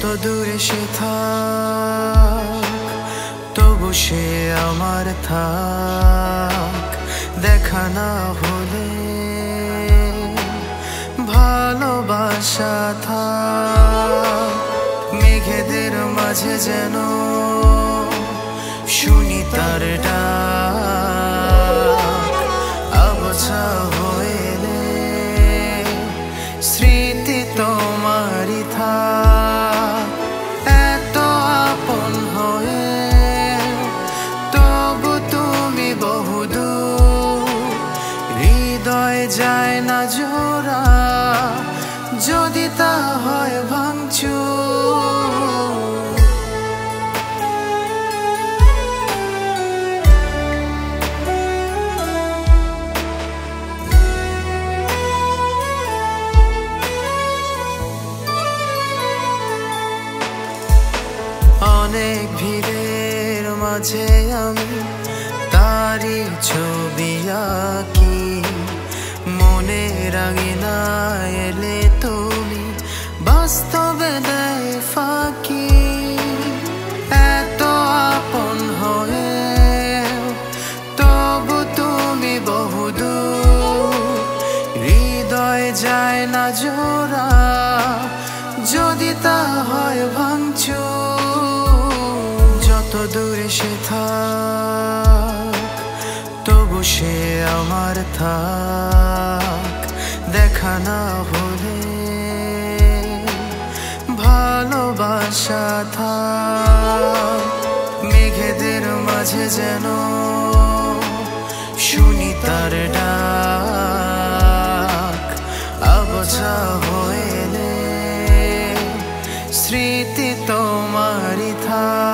যত দূরে সে থাক তবু সে আমার থাক। দেখা না হলে ভালোবাসা থাক। মেঘেদের মাঝে যেন শুনি তার ডাক। আবছা হইলে স্মৃতি তোমারই থাক। এত আপন হয়ে তবু তুমি বহুদূর। হৃদয় যায় না জোড়া যদি তা হয় ভাঙচুর। অনেক ভিড়ের মাঝে আমি তারি ছবি আঁকি। মনে রাঙিনা এলে তুমি বাস্তবে দেয় ফাঁকি। এত আপন হয়ে তবু তুমি বহুদূর। হৃদয় যায় না জোড়া যদি তা হয় ভাঙচুর। যত দূরে সে থাক তবু সে আমার থাক। দেখা না হলে ভালোবাসা থাক। মেঘেদের মাঝে যেন শুনি তার ডাক। আবছা হইলে স্মৃতি তোমারই থাক।